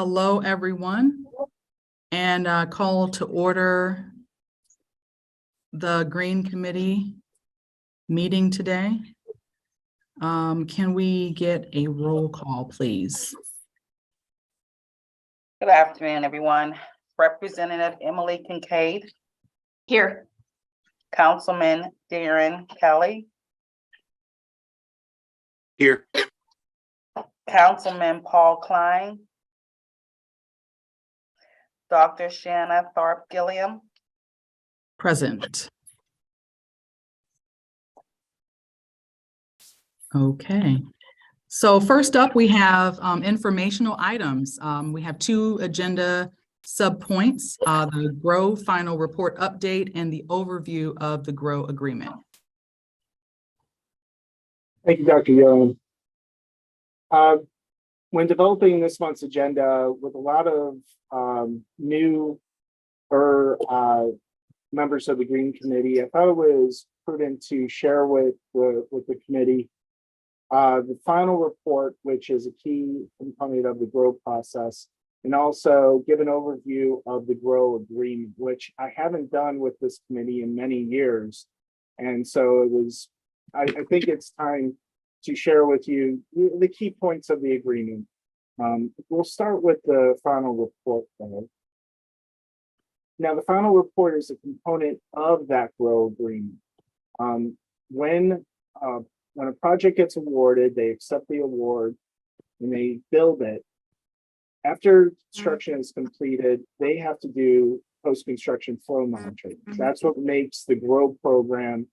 Hello, everyone, and call to order the Green Committee meeting today. Can we get a roll call, please? Good afternoon, everyone. Representative Emily Kincaid. Here. Councilman Darren Kelly. Here. Councilman Paul Klein. Dr. Shanna Tharp Gilliam. Present. Okay. So first up, we have informational items. We have two agenda subpoints, the GROW final report update and the overview of the GROW agreement. Thank you, Dr. Young. When developing this month's agenda with a lot of new members of the Green Committee, I thought it was prudent to share with the committee the final report, which is a key component of the GROW process, and also give an overview of the GROW agreement, which I haven't done with this committee in many years. And so I think it's time to share with you the key points of the agreement. We'll start with the final report though. Now, the final report is a component of that GROW agreement. When a project gets awarded, they accept the award and they build it. After construction is completed, they have to do post-construction flow monitoring. That's what makes the GROW program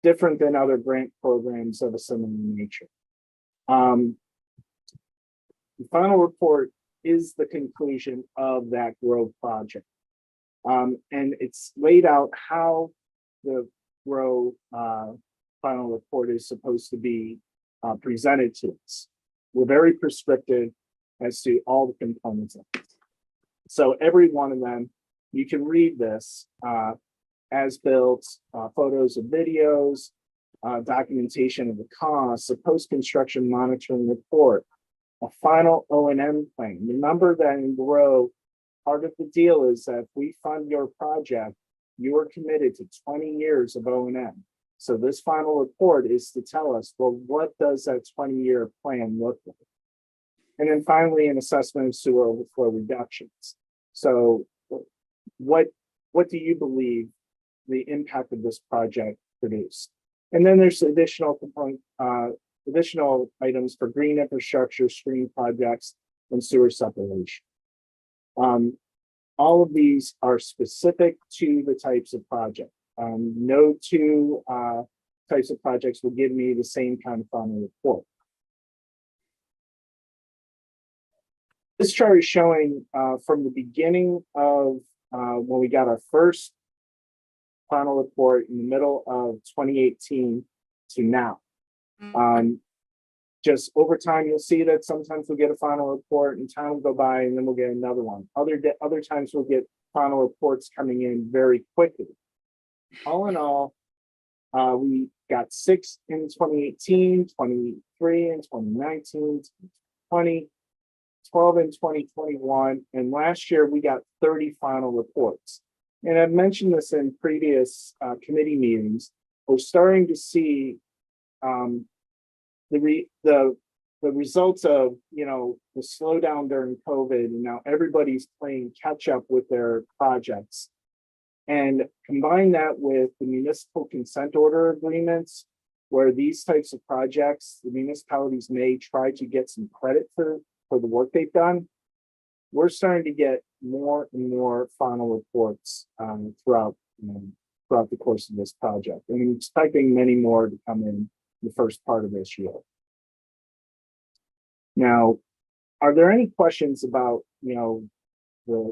different than other grant programs of a similar nature. The final report is the conclusion of that GROW project. And it's laid out how the GROW final report is supposed to be presented to us. We're very prescriptive as to all the components of it. So every one of them, you can read this as built, photos and videos, documentation of the costs, a post-construction monitoring report, a final O&M plan. Remember that in GROW, part of the deal is that if we fund your project, you are committed to 20 years of O&M. So this final report is to tell us, well, what does that 20-year plan look like? And then finally, an assessment of sewer overflow reductions. So what do you believe the impact of this project produced? And then there's additional items for green infrastructure, stream projects, and sewer separation. All of these are specific to the types of project. No two types of projects will give me the same kind of final report. This chart is showing from the beginning of when we got our first final report in the middle of 2018 to now. Just over time, you'll see that sometimes we'll get a final report and time will go by and then we'll get another one. Other times we'll get final reports coming in very quickly. All in all, we got 6 in 2018, 23 in 2019, 2020, 12 in 2021, and last year we got 30 final reports. And I've mentioned this in previous committee meetings. We're starting to see the results of the slowdown during COVID, and now everybody's playing catch up with their projects. And combine that with the municipal consent order agreements, where these types of projects, the municipalities may try to get some credit for the work they've done. We're starting to get more and more final reports throughout the course of this project. And I'm expecting many more to come in the first part of this year. Now, are there any questions about the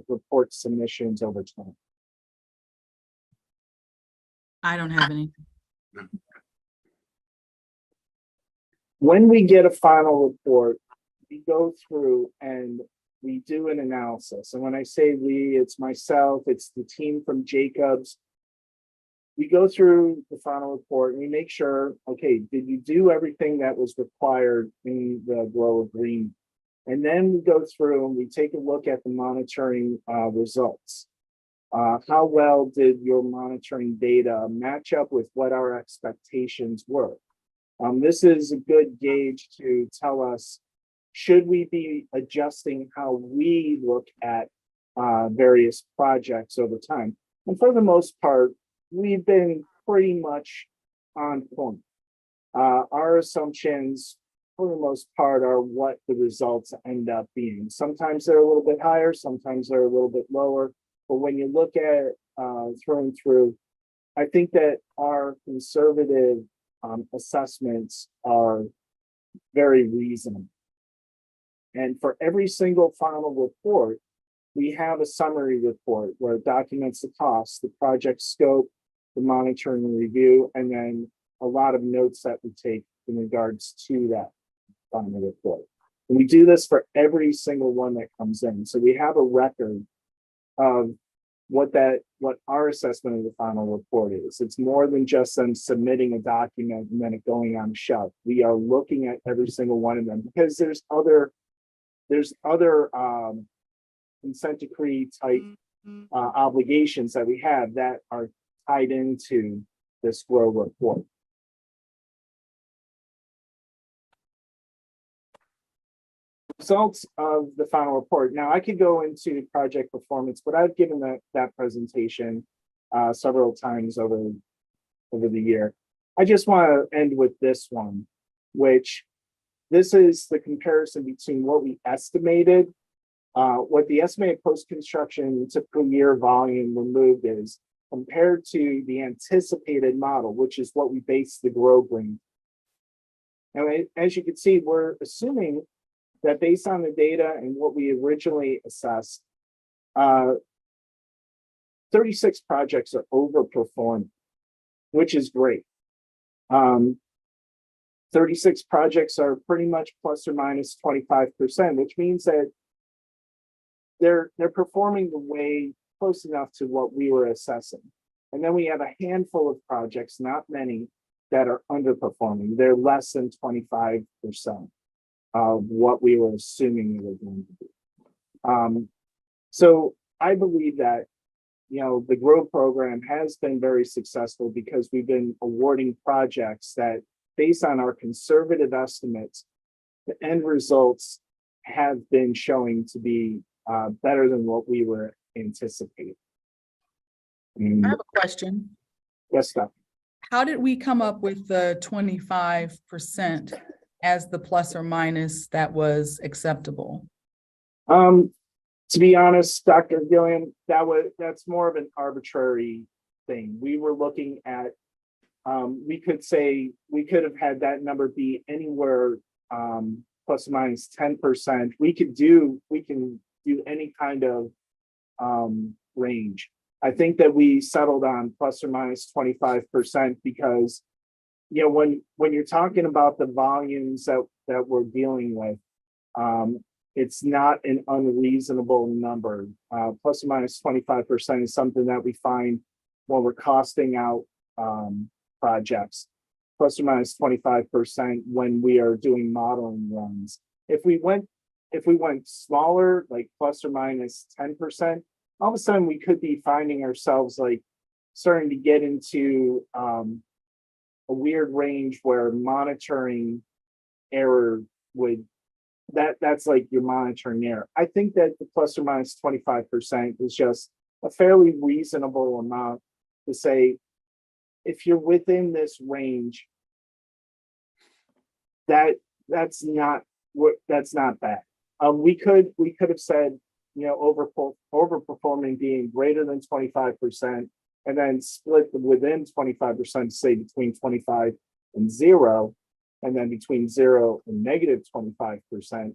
report submissions over time? I don't have any. When we get a final report, we go through and we do an analysis. And when I say we, it's myself, it's the team from Jacobs. We go through the final report and we make sure, okay, did you do everything that was required in the GROW agreement? And then we go through and we take a look at the monitoring results. How well did your monitoring data match up with what our expectations were? This is a good gauge to tell us, should we be adjusting how we look at various projects over time? And for the most part, we've been pretty much on point. Our assumptions, for the most part, are what the results end up being. Sometimes they're a little bit higher, sometimes they're a little bit lower. But when you look at through and through, I think that our conservative assessments are very reasonable. And for every single final report, we have a summary report where it documents the cost, the project scope, the monitoring and review, and then a lot of notes that we take in regards to that final report. And we do this for every single one that comes in. So we have a record of what our assessment of the final report is. It's more than just them submitting a document and then it going on the shelf. We are looking at every single one of them because there's other consent decree type obligations that we have that are tied into this GROW report. Results of the final report. Now I could go into project performance, but I've given that presentation several times over the year. I just want to end with this one, which this is the comparison between what we estimated, what the estimated post-construction typical year volume removed is compared to the anticipated model, which is what we base the GROW green. Now, as you can see, we're assuming that based on the data and what we originally assessed, 36 projects are overperforming, which is great. 36 projects are pretty much plus or minus 25%, which means that they're performing the way close enough to what we were assessing. And then we have a handful of projects, not many, that are underperforming. They're less than 25% of what we were assuming they were going to be. So I believe that, the GROW program has been very successful because we've been awarding projects that, based on our conservative estimates, the end results have been showing to be better than what we were anticipating. I have a question. Yes, Doc. How did we come up with the 25% as the plus or minus that was acceptable? To be honest, Dr. Gilliam, that's more of an arbitrary thing. We were looking at, we could have had that number be anywhere plus or minus 10%. We can do any kind of range. I think that we settled on plus or minus 25% because, when you're talking about the volumes that we're dealing with, it's not an unreasonable number. Plus or minus 25% is something that we find when we're costing out projects. Plus or minus 25% when we are doing modeling runs. If we went smaller, like plus or minus 10%, all of a sudden we could be finding ourselves like starting to get into a weird range where monitoring error that's like your monitoring error. I think that the plus or minus 25% is just a fairly reasonable amount to say, if you're within this range, that's not bad. We could have said, overperforming being greater than 25%, and then split within 25%, say between 25 and 0, and then between 0 and negative 25%.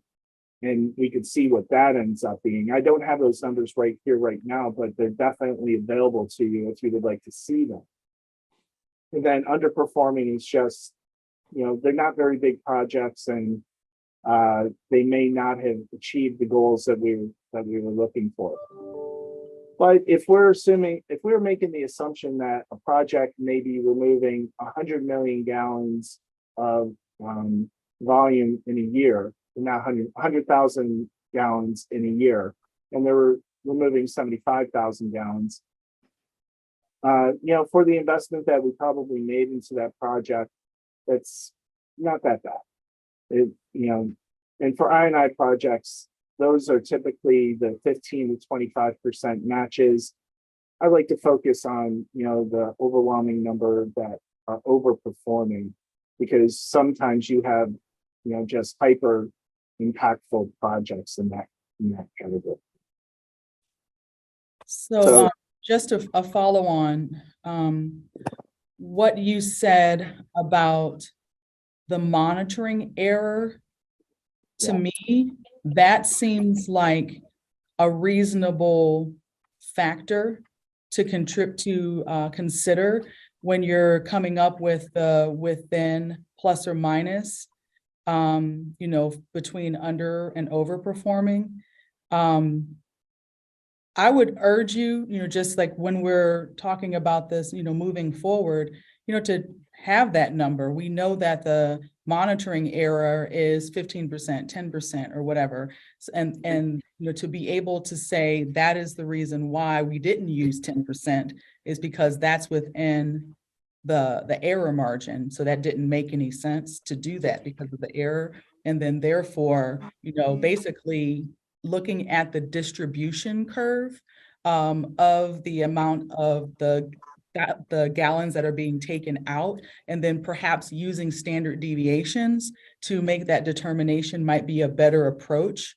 And we could see what that ends up being. I don't have those numbers right here, right now, but they're definitely available to you if you would like to see them. And then underperforming is just, they're not very big projects, and they may not have achieved the goals that we were looking for. But if we're making the assumption that a project may be removing 100 million gallons of volume in a year, now 100,000 gallons in a year, and they were removing 75,000 gallons. For the investment that we probably made into that project, that's not that bad. And for I&I projects, those are typically the 15 to 25% matches. I like to focus on, the overwhelming number that are overperforming, because sometimes you have, just hyper impactful projects in that category. So just a follow on, what you said about the monitoring error, to me, that seems like a reasonable factor to consider when you're coming up with the within plus or minus, between under and overperforming. I would urge you, just like when we're talking about this, moving forward, to have that number. We know that the monitoring error is 15%, 10% or whatever. And to be able to say that is the reason why we didn't use 10% is because that's within the error margin. So that didn't make any sense to do that because of the error. And then therefore, basically looking at the distribution curve of the amount of the gallons that are being taken out, and then perhaps using standard deviations to make that determination might be a better approach.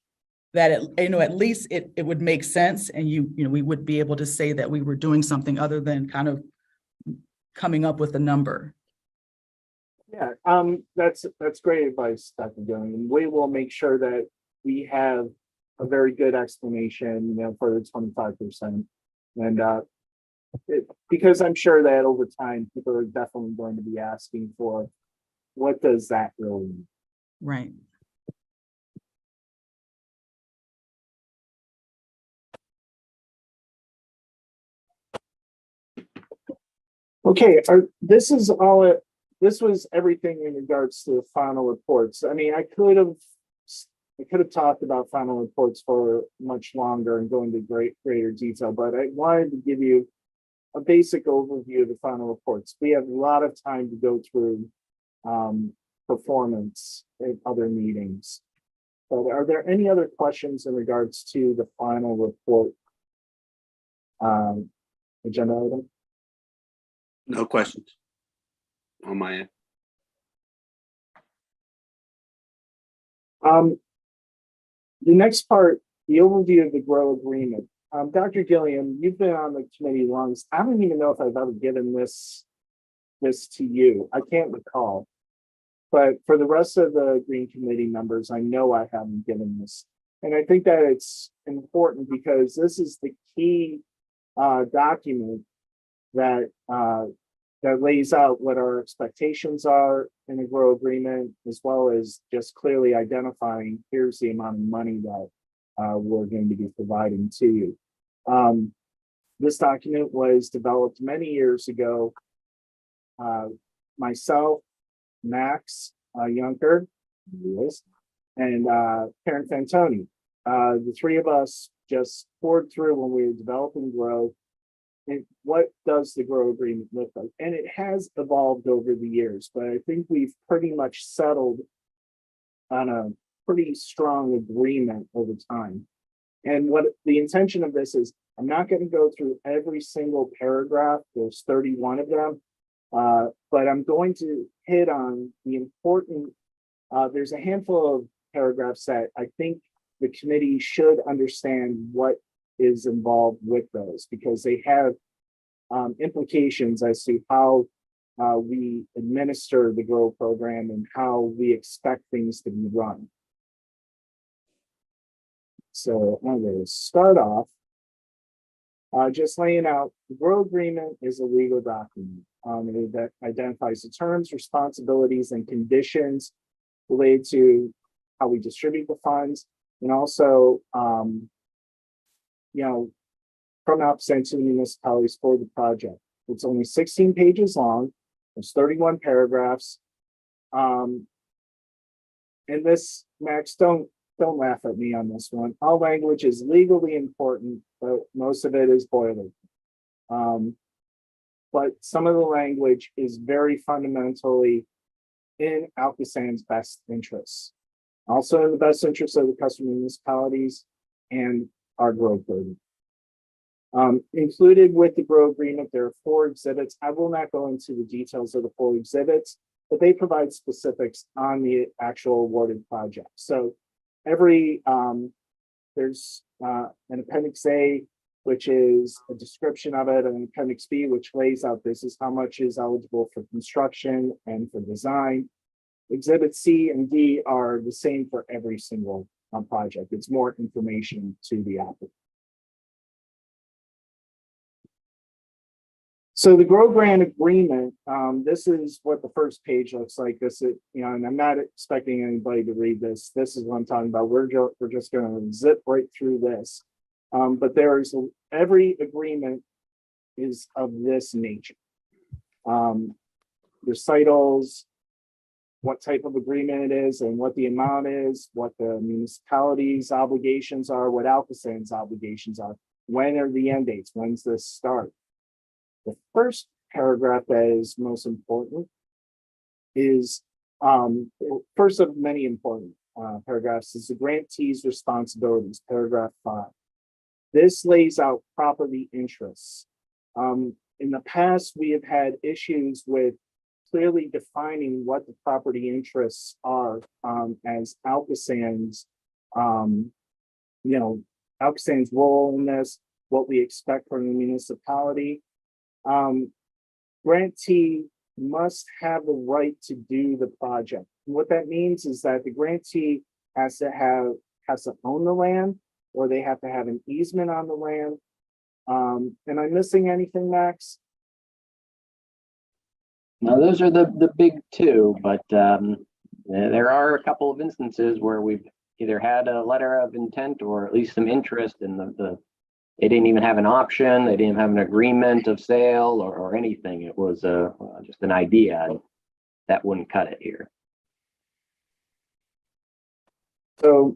That at least it would make sense, and we would be able to say that we were doing something other than kind of coming up with a number. Yeah, that's great advice, Dr. Gillian. We will make sure that we have a very good explanation, for the 25%, and because I'm sure that over time people are definitely going to be asking for what does that really mean? Right. Okay, this was everything in regards to the final reports. I mean, I could have talked about final reports for much longer and go into greater detail, but I wanted to give you a basic overview of the final reports. We have a lot of time to go through performance in other meetings. But are there any other questions in regards to the final report agenda item? No questions on my end. The next part, the overview of the GROW agreement. Dr. Gilliam, you've been on the committee longest. I don't even know if I've ever given this to you. I can't recall. But for the rest of the Green Committee members, I know I haven't given this. And I think that it's important because this is the key document that lays out what our expectations are in a GROW agreement, as well as just clearly identifying here's the amount of money that we're going to be providing to you. This document was developed many years ago. Myself, Max Junker, and Karen Fantoni. The three of us just poured through when we were developing GROW. And what does the GROW agreement look like? And it has evolved over the years, but I think we've pretty much settled on a pretty strong agreement over time. And what the intention of this is, I'm not going to go through every single paragraph. There's 31 of them, but I'm going to hit on the important, there's a handful of paragraphs that I think the committee should understand what is involved with those, because they have implications as to how we administer the GROW program and how we expect things to be run. So I'm going to start off just laying out the GROW agreement is a legal document that identifies the terms, responsibilities, and conditions related to how we distribute the funds, and also from outset to the municipalities for the project. It's only 16 pages long. There's 31 paragraphs. And and this, Max, don't laugh at me on this one. All language is legally important, but most of it is boilerplate. But some of the language is very fundamentally in ALCOSAN's best interests. Also in the best interest of the customer municipalities and our growth burden. Included with the GROW agreement, there are 4 exhibits. I will not go into the details of the 4 exhibits, but they provide specifics on the actual awarded project. So every, there's an Appendix A, which is a description of it, and Appendix B, which lays out this is how much is eligible for construction and for design. Exhibit C and D are the same for every single project. It's more information to the applicant. So the GROW grant agreement, this is what the first page looks like. This is, you know, and I'm not expecting anybody to read this. This is what I'm talking about. We're just going to zip right through this. But there's every agreement is of this nature. Recitals, what type of agreement it is and what the amount is, what the municipality's obligations are, what ALCOSAN's obligations are, when are the end dates, when's this start. The first paragraph that is most important is, first of many important paragraphs is the grantee's responsibilities, paragraph 5. This lays out property interests. In the past, we have had issues with clearly defining what the property interests are as ALCOSAN's, ALCOSAN's role in this, what we expect from the municipality. Grantee must have the right to do the project. What that means is that the grantee has to own the land, or they have to have an easement on the land. Am I missing anything, Max? Now, those are the big 2, but there are a couple of instances where we've either had a letter of intent or at least some interest in they didn't even have an option, they didn't have an agreement of sale or anything. It was just an idea, and that wouldn't cut it here. So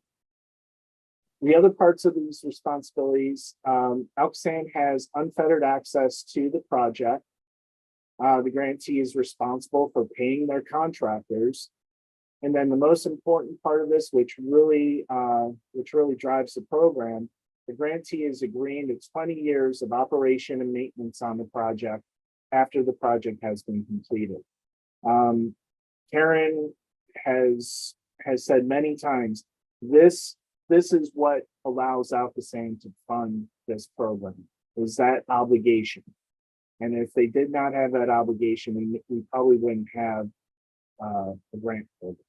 the other parts of these responsibilities, ALCOSAN has unfettered access to the project. The grantee is responsible for paying their contractors. And then the most important part of this, which really drives the program, the grantee is agreeing to 20 years of operation and maintenance on the project after the project has been completed. Karen has said many times, this is what allows ALCOSAN to fund this program, is that obligation. And if they did not have that obligation, we probably wouldn't have a grant program.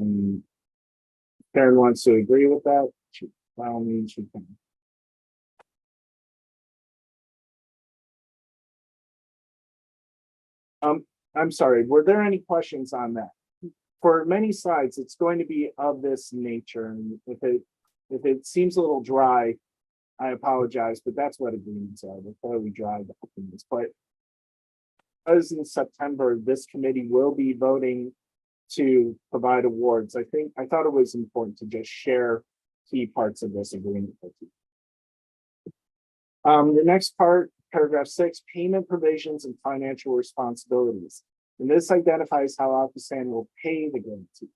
And Karen wants to agree with that. By all means, she can. I'm sorry, were there any questions on that? For many slides, it's going to be of this nature. And if it seems a little dry, I apologize, but that's what agreements are. They're fairly dry documents. But as in September, this committee will be voting to provide awards. I thought it was important to just share key parts of this agreement with you. The next part, paragraph 6, payment provisions and financial responsibilities. And this identifies how ALCOSAN will pay the grantee.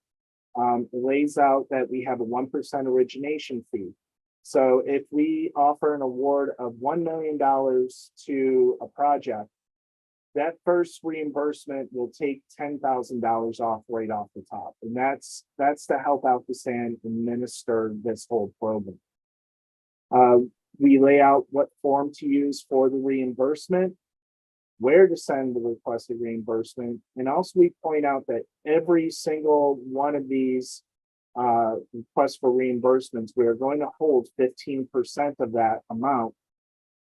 It lays out that we have a 1% origination fee. So if we offer an award of $1 million to a project, that first reimbursement will take $10,000 off right off the top. And that's to help ALCOSAN administer this whole program. We lay out what form to use for the reimbursement, where to send the requested reimbursement. And also we point out that every single one of these requests for reimbursements, we are going to hold 15% of that amount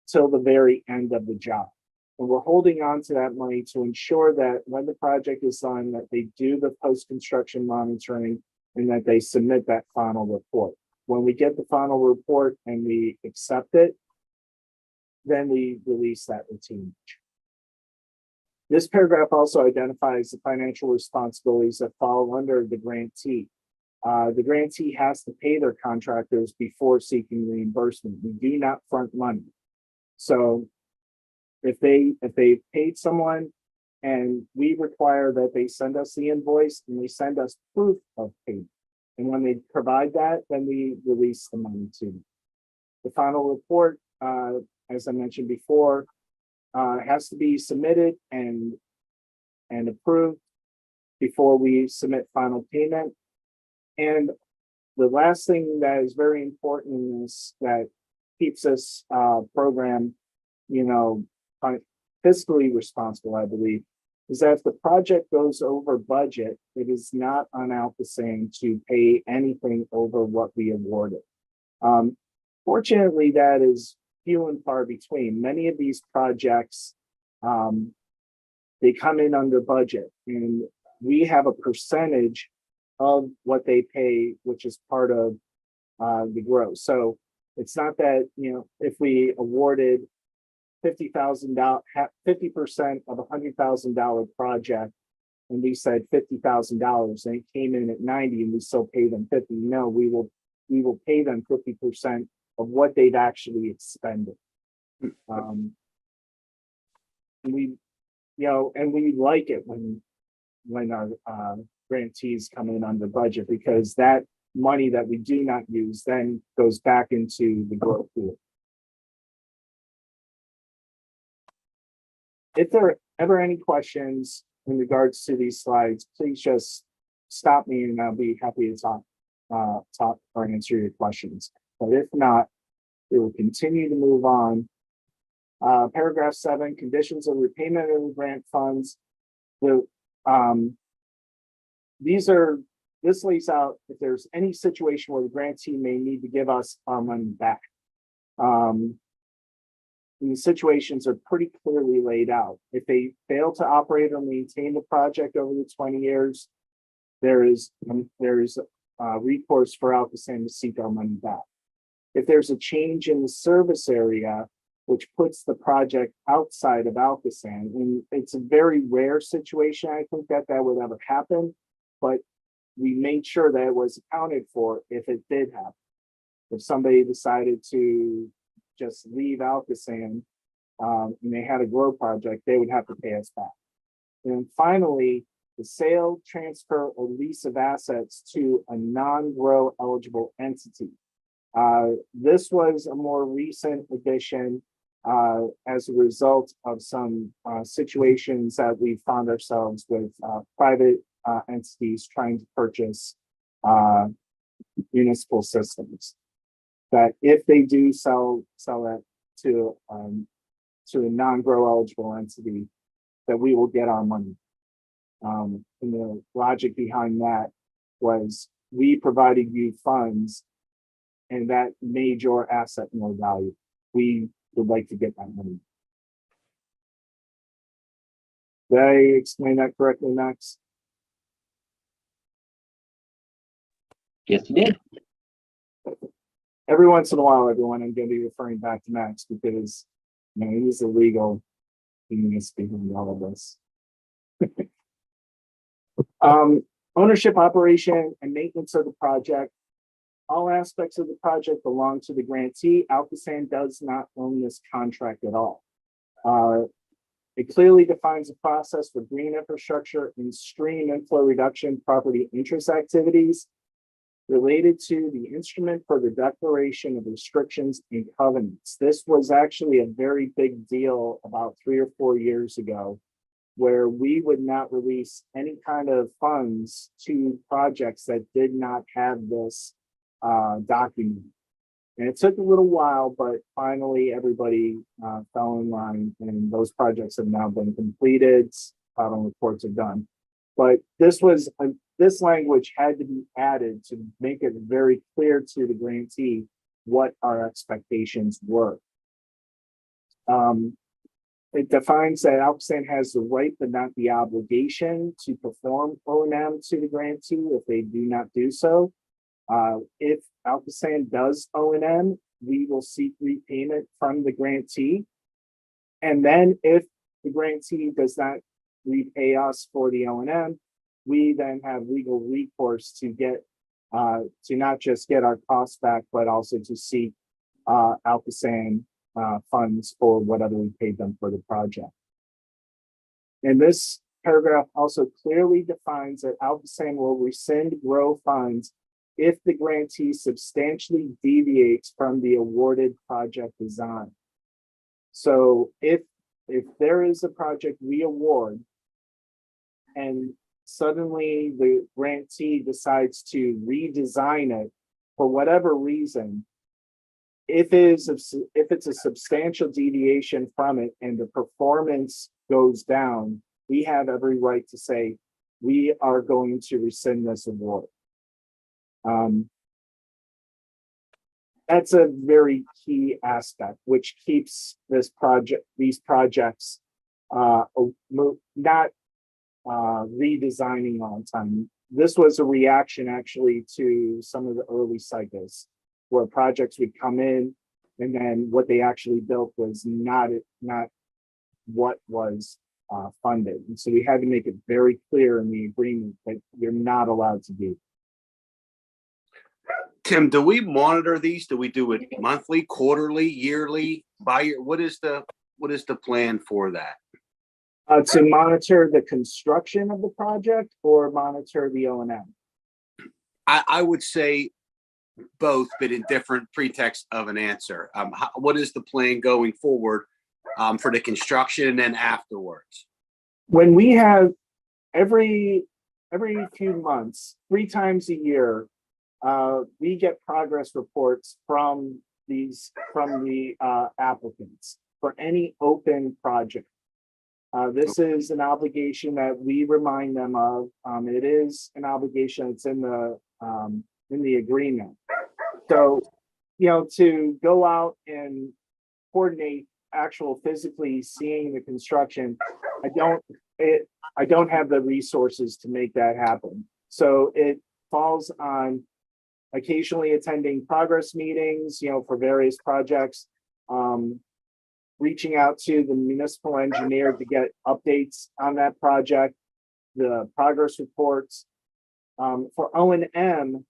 till the very end of the job. And we're holding on to that money to ensure that when the project is done, that they do the post-construction monitoring and that they submit that final report. When we get the final report and we accept it, then we release that routine. This paragraph also identifies the financial responsibilities that fall under the grantee. The grantee has to pay their contractors before seeking reimbursement. We do not front money. So if they paid someone and we require that they send us the invoice and they send us proof of payment. And when they provide that, then we release the money to them. The final report, as I mentioned before, has to be submitted and approved before we submit final payment. And the last thing that is very important in this that keeps this program, fiscally responsible, I believe, is that if the project goes over budget, it is not on ALCOSAN to pay anything over what we awarded. Fortunately, that is few and far between. Many of these projects, they come in under budget, and we have a percentage of what they pay, which is part of the gross. So it's not that, if we awarded $50,000, 50% of $100,000 project, and we said $50,000, and it came in at 90, and we still pay them 50. No, we will pay them 50% of what they've actually expended. And we like it when our grantees come in under budget, because that money that we do not use then goes back into the growth pool. If there are ever any questions in regards to these slides, please just stop me and I'll be happy to talk or answer your questions. But if not, we will continue to move on. Paragraph 7, conditions of repayment of the grant funds. This lays out if there's any situation where the grantee may need to give us our money back. The situations are pretty clearly laid out. If they fail to operate or maintain the project over the 20 years, there is recourse for ALCOSAN to seek our money back. If there's a change in the service area, which puts the project outside of ALCOSAN, and it's a very rare situation, I think that would ever happen, but we made sure that it was accounted for if it did happen. If somebody decided to just leave ALCOSAN and they had a grow project, they would have to pay us back. And finally, the sale, transfer, or lease of assets to a non-grow eligible entity. This was a more recent addition as a result of some situations that we found ourselves with private entities trying to purchase municipal systems. That if they do sell that to a non-grow eligible entity, that we will get our money. And the logic behind that was we provided you funds and that made your asset more valuable. We would like to get that money. Did I explain that correctly, Max? Yes, you did. Every once in a while, everyone, I'm going to be referring back to Max because he's the legal genius behind all of this. Ownership, operation, and maintenance of the project. All aspects of the project belong to the grantee. ALCOSAN does not own this contract at all. It clearly defines a process for green infrastructure and stream inflow reduction property interest activities related to the instrument for the declaration of restrictions and covenants. This was actually a very big deal about 3 or 4 years ago, where we would not release any kind of funds to projects that did not have this document. And it took a little while, but finally everybody fell in line, and those projects have now been completed. Final reports are done. But this language had to be added to make it very clear to the grantee what our expectations were. It defines that ALCOSAN has the right but not the obligation to perform O&M to the grantee if they do not do so. If ALCOSAN does O&M, we will seek repayment from the grantee. And then if the grantee does not repay us for the O&M. We then have legal recourse to get, to not just get our costs back, but also to seek ALCOSAN funds for whatever we paid them for the project. And this paragraph also clearly defines that ALCOSAN will rescind GROW funds if the grantee substantially deviates from the awarded project design. So if there is a project we award and suddenly the grantee decides to redesign it for whatever reason, if it's a substantial deviation from it and the performance goes down, we have every right to say, we are going to rescind this award. That's a very key aspect, which keeps these projects not redesigning on time. This was a reaction actually to some of the early cycles where projects would come in and then what they actually built was not what was funded. And so we had to make it very clear in the agreement that you're not allowed to do. Tim, do we monitor these? Do we do it monthly, quarterly, yearly, bi-year? What is the plan for that? To monitor the construction of the project or monitor the O&M? I would say both, but in different pretext of an answer. What is the plan going forward for the construction and then afterwards? When we have every few months, 3 times a year, we get progress reports from the applicants for any open project. This is an obligation that we remind them of. It is an obligation that's in the agreement. So, to go out and coordinate actual physically seeing the construction, I don't have the resources to make that happen. So it falls on occasionally attending progress meetings, for various projects, reaching out to the municipal engineer to get updates on that project, the progress reports. For O&M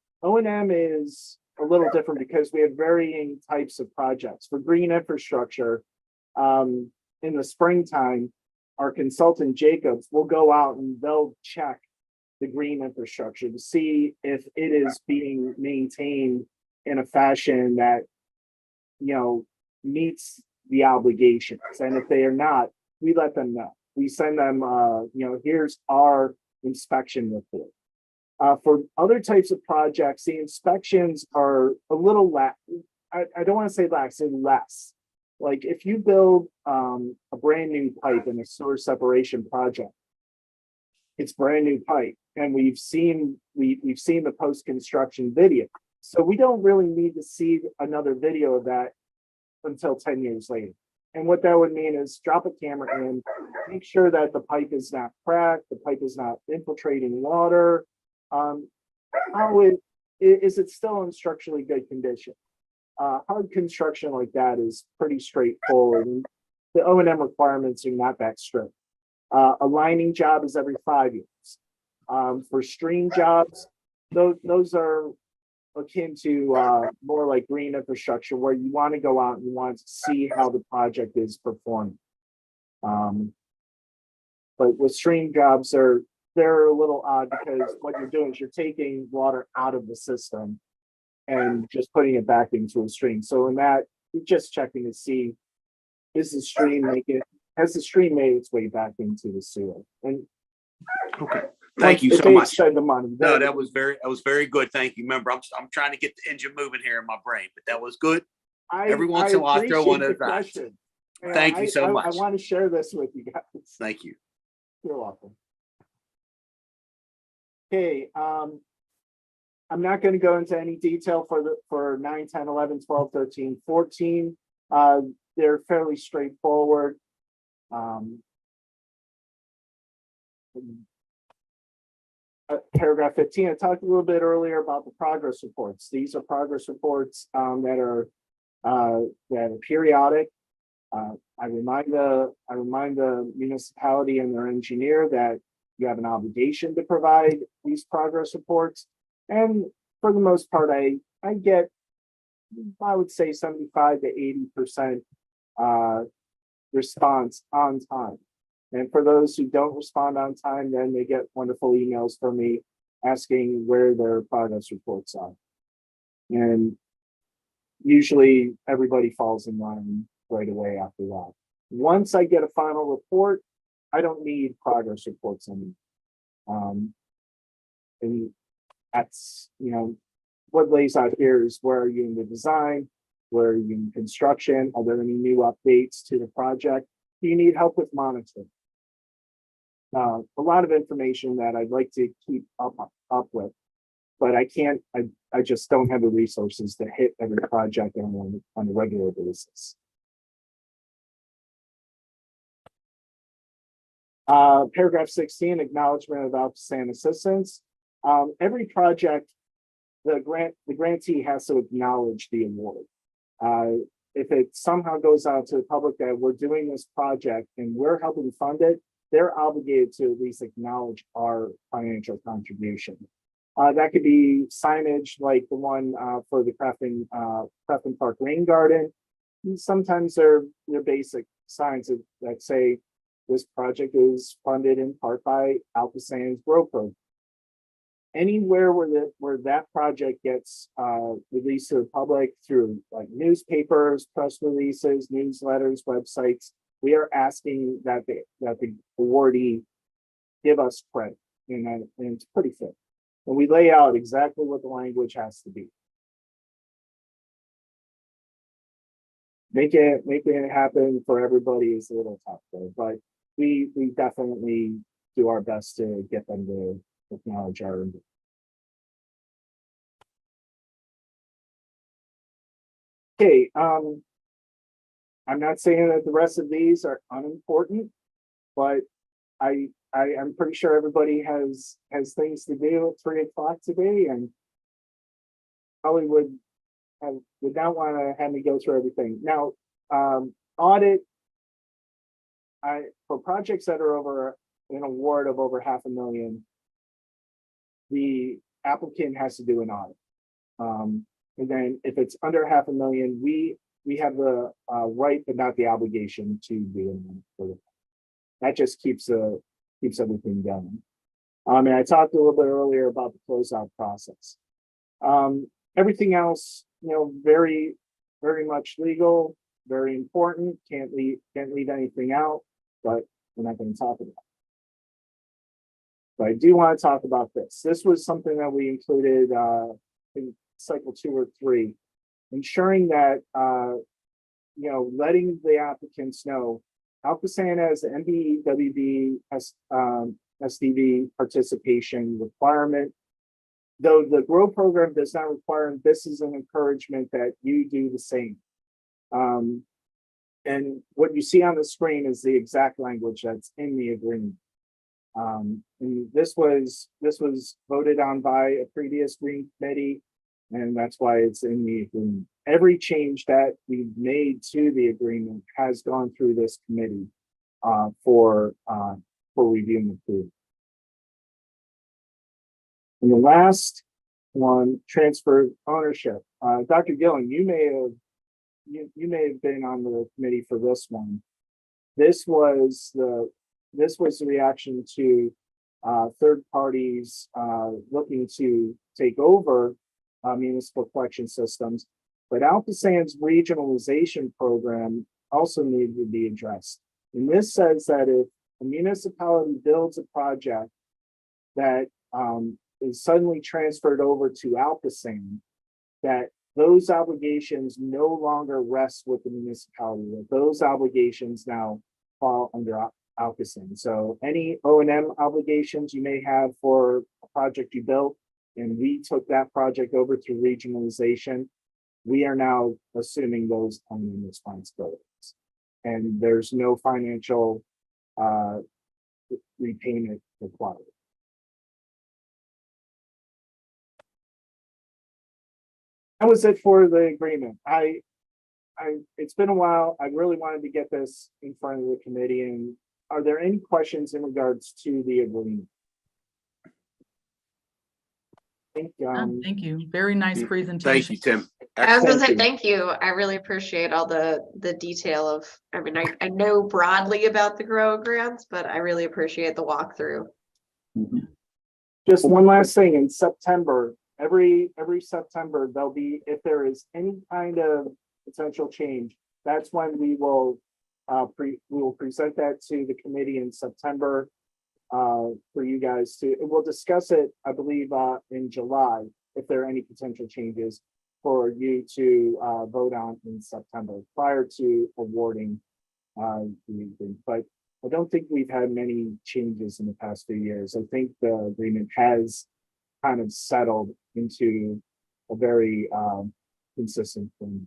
is a little different because we have varying types of projects. For green infrastructure, in the springtime, our consultant Jacobs will go out and they'll check the green infrastructure to see if it is being maintained in a fashion that, meets the obligations. And if they are not, we let them know. We send them, here's our inspection report. For other types of projects, the inspections are a little less. I don't want to say lax, say less. Like if you build a brand new pipe in a sewer separation project, it's brand new pipe, and we've seen the post-construction video. So we don't really need to see another video of that until 10 years later. And what that would mean is drop a camera in, make sure that the pipe is not cracked, the pipe is not infiltrating water. Is it still in structurally good condition? Hard construction like that is pretty straightforward. And the O&M requirements are not that strict. A lining job is every 5 years. For stream jobs, those are akin to more like green infrastructure, where you want to go out and you want to see how the project is performing. But with stream jobs, they're a little odd because what you're doing is you're taking water out of the system and just putting it back into a stream. So in that, you're just checking to see, has the stream made its way back into the sewer? And okay, thank you so much. The money. No, that was very good. Thank you. Remember, I'm trying to get the engine moving here in my brain, but that was good. Every once in a while, I throw one of those. Thank you so much. I want to share this with you guys. Thank you. You're welcome. Okay, I'm not going to go into any detail for 9, 10, 11, 12, 13, 14. They're fairly straightforward. Paragraph 15, I talked a little bit earlier about the progress reports. These are progress reports that are periodic. I remind the municipality and their engineer that you have an obligation to provide these progress reports. And for the most part, I get, I would say 75 to 80% response on time. And for those who don't respond on time, then they get wonderful emails from me asking where their progress reports are. And usually everybody falls in line right away after that. Once I get a final report, I don't need progress reports anymore. And that's, what lays out here is where are you in the design, where are you in construction, are there any new updates to the project? Do you need help with monitoring? A lot of information that I'd like to keep up with, but I can't, I just don't have the resources to hit every project on a regular basis. Paragraph 16, acknowledgement of ALCOSAN assistance. Every project, the grantee has to acknowledge the award. If it somehow goes out to the public that we're doing this project and we're helping fund it, they're obligated to at least acknowledge our financial contribution. That could be signage like the one for the Crafton Park Rain Garden. And sometimes they're basic signs that say this project is funded in part by ALCOSAN's Grow Program. Anywhere where that project gets released to the public through like newspapers, press releases, newsletters, websites, we are asking that the awardee give us credit, and it's pretty fair. And we lay out exactly what the language has to be. Making it happen for everybody is a little tough though, but we definitely do our best to get them to acknowledge our. Okay, I'm not saying that the rest of these are unimportant, but I'm pretty sure everybody has things to do at 3 o'clock today, and probably would not want to have me go through everything. Now, audit, for projects that are over an award of over $500,000, the applicant has to do an audit. And then if it's under $500,000, we have the right but not the obligation to do it. That just keeps everything going. And I talked a little bit earlier about the closeout process. Everything else, very, very much legal, very important. Can't leave anything out, but we're not going to talk about it. But I do want to talk about this. This was something that we included in cycle 2 or 3, ensuring that letting the applicants know ALCOSAN has MBE, WB, SDV participation requirement. Though the GROW program does not require, and this is an encouragement that you do the same. And what you see on the screen is the exact language that's in the agreement. And this was voted on by a previous Green Committee, and that's why it's in the agreement. Every change that we've made to the agreement has gone through this committee for review and approval. And the last one, transfer ownership. Dr. Gillen, you may have been on the committee for this one. This was the reaction to third parties looking to take over municipal collection systems, but ALCOSAN's regionalization program also needed to be addressed. And this says that if a municipality builds a project that is suddenly transferred over to ALCOSAN, that those obligations no longer rest with the municipality, that those obligations now fall under ALCOSAN. So any O&M obligations you may have for a project you built, and we took that project over through regionalization, we are now assuming those O&M responsibilities. And there's no financial repayment required. That was it for the agreement. I it's been a while. I really wanted to get this in front of the committee. And are there any questions in regards to the agreement? I think, Thank you. Very nice presentation. Thank you, Tim. I was gonna Thank say you. thank you. I really appreciate all the detail of, I mean, I know broadly about the GROW grants, but I really appreciate the walkthrough. Just one last thing, in September, every September, there'll be, if there is any kind of potential change, that's when we will present that to the committee in September for you guys to, and we'll discuss it, I believe, in July, if there are any potential changes for you to vote on in September prior to awarding but I don't think we've had many changes in the past few years. I think the agreement has kind of settled into a very consistent thing.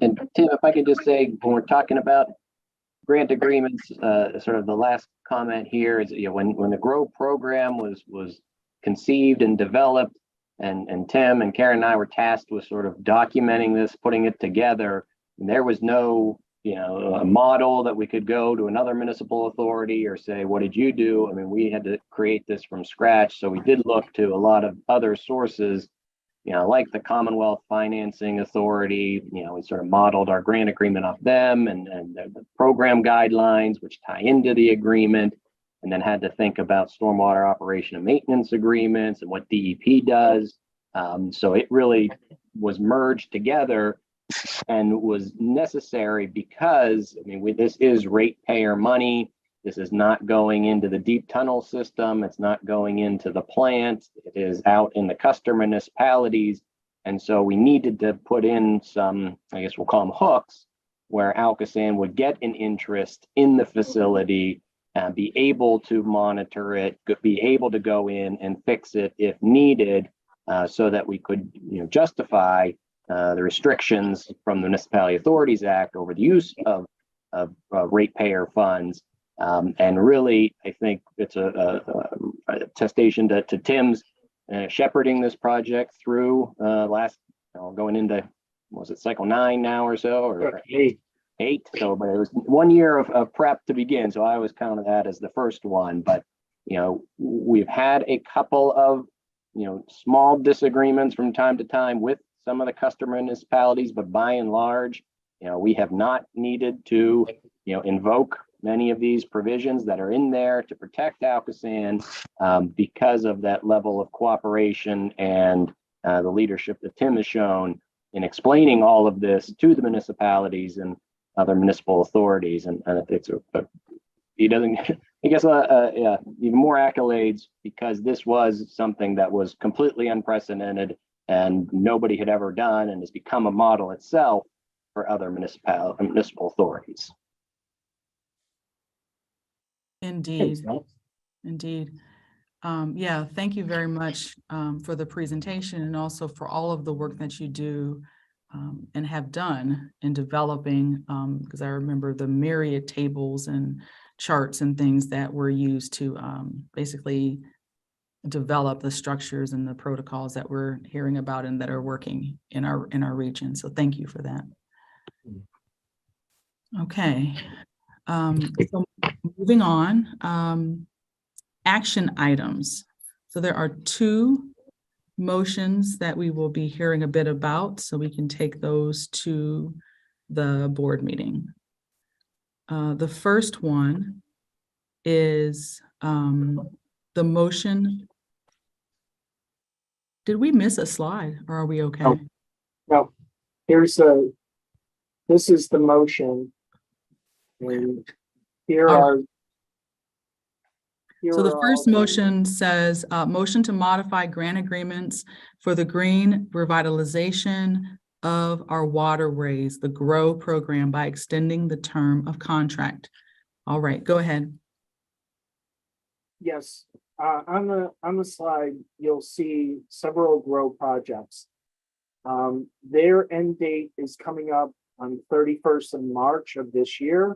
And Tim, if I could just say, when we're talking about grant agreements, sort of the last comment here is, when the GROW program was conceived and developed, and Tim and Karen and I were tasked with sort of documenting this, putting it together, and there was no a model that we could go to another municipal authority or say, what did you do? I mean, we had to create this from scratch. So we did look to a lot of other sources, like the Commonwealth Financing Authority. We sort of modeled our grant agreement off them and the program guidelines, which tie into the agreement, and then had to think about stormwater operation and maintenance agreements and what DEP does. So it really was merged together and was necessary because, I mean, this is ratepayer money. This is not going into the deep tunnel system. It's not going into the plant. It is out in the customer municipalities. And so we needed to put in some, I guess we'll call them hooks, where ALCOSAN would get an interest in the facility, be able to monitor it, be able to go in and fix it if needed, so that we could justify the restrictions from the Municipality Authorities Act over the use of ratepayer funds. And really, I think it's a attestation to Tim's shepherding this project through going into, was it cycle 9 now or so, or 8? So, but it was 1 year of prep to begin. So I always counted that as the first one. But, we've had a couple of, small disagreements from time to time with some of the customer municipalities, but by and large, we have not needed to, invoke many of these provisions that are in there to protect ALCOSAN because of that level of cooperation and the leadership that Tim has shown in explaining all of this to the municipalities and other municipal authorities. And it's he gets even more accolades because this was something that was completely unprecedented and nobody had ever done, and has become a model itself for other municipal authorities. Indeed. Indeed. Yeah, thank you very much for the presentation and also for all of the work that you do and have done in developing, because I remember the myriad tables and charts and things that were used to basically develop the structures and the protocols that we're hearing about and that are working in our region. So thank you for that. Okay. So moving on, action items. So there are 2 motions that we will be hearing a bit about, so we can take those to the board meeting. The first one is the motion. Did we miss a slide or are we okay? No, this is the motion. And here are. So the first motion says, motion to modify grant agreements for the green revitalization of our waterways, the GROW program, by extending the term of contract. All right, go ahead. Yes, on the slide, you'll see several GROW projects. Their end date is coming up on 31st of March of this year.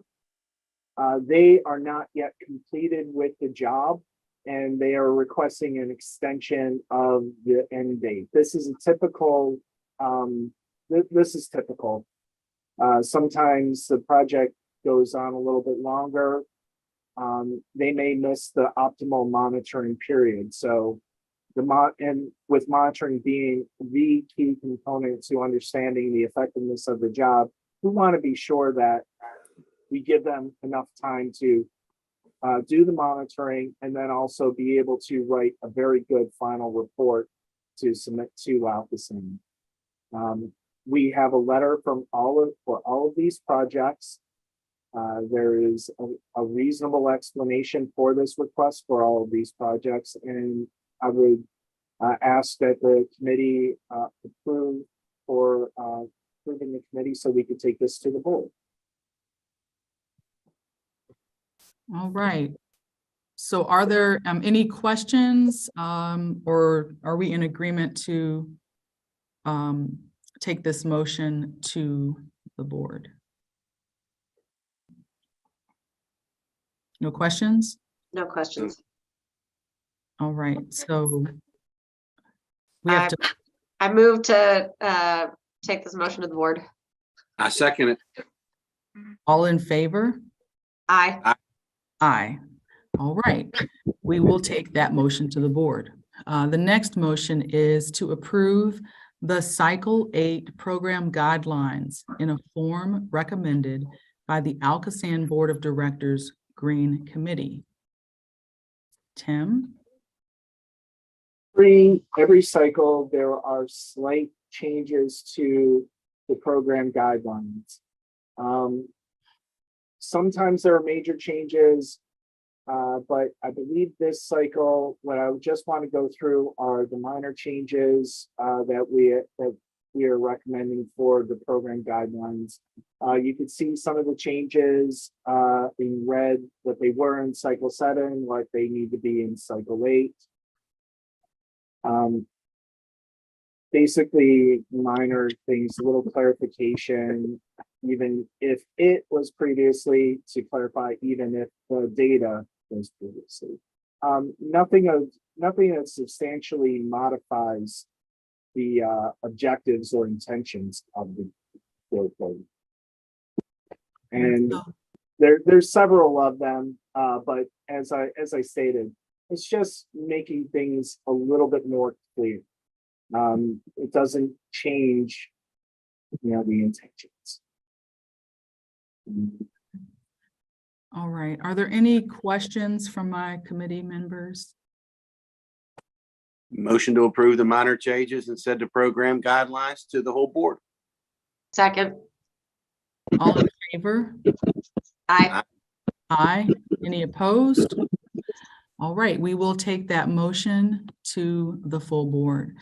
They are not yet completed with the job, and they are requesting an extension of the end date. This is a typical, this is typical. Sometimes the project goes on a little bit longer. They may miss the optimal monitoring period. So and with monitoring being the key component to understanding the effectiveness of the job, we want to be sure that we give them enough time to do the monitoring and then also be able to write a very good final report to submit to ALCOSAN. We have a letter for all of these projects. There is a reasonable explanation for this request for all of these projects, and I would ask that the committee approve for approving the committee so we could take this to the board. All right. So are there any questions or are we in agreement to take this motion to the board? No questions? No questions. All right, so we have to, I move to take this motion to the board. I second it. all in favor? Aye. Aye. All right, we will take that motion to the board. The next motion is to approve the Cycle 8 program guidelines in a form recommended by the ALCOSAN Board of Directors Green Committee. Tim? Every cycle, there are slight changes to the program guidelines. Sometimes there are major changes, but I believe this cycle, what I just want to go through are the minor changes that we are recommending for the program guidelines. You can see some of the changes in red, what they were in cycle 7, what they need to be in cycle 8. Basically minor things, a little clarification, even if it was previously, to clarify, even if the data was previously. Nothing that substantially modifies the objectives or intentions of the growth plan. And there's several of them, but as I stated, it's just making things a little bit more clear. It doesn't change, the intentions. All right, are there any questions from my committee members? Motion to approve the minor changes and send the program guidelines to the whole board. Second. All in favor? Aye. Aye. Any opposed? All right, we will take that motion to the full board.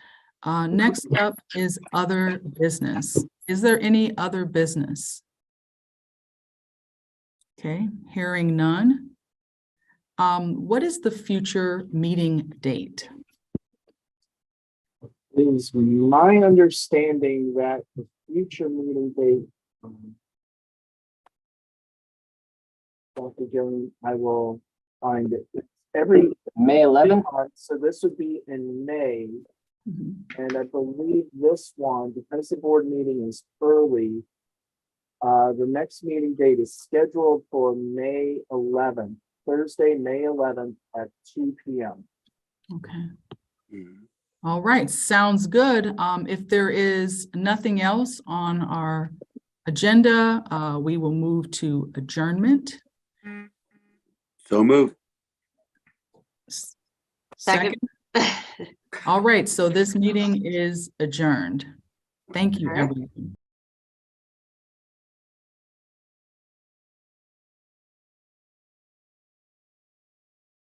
Next up is other business. Is there any other business? Okay, hearing none. What is the future meeting date? It is my understanding that the future meeting date, Dr. Jones, I will find it. Every May 11th? so this would be in May. Mhm. And I believe this one, because the board meeting is early, the next meeting date is scheduled for May 11th, Thursday, May 11th at 2 p.m. Okay. Mhm. All right, sounds good. If there is nothing else on our agenda, we will move to adjournment. So move. Second. All right, so this meeting is adjourned. Thank you, All right. everyone.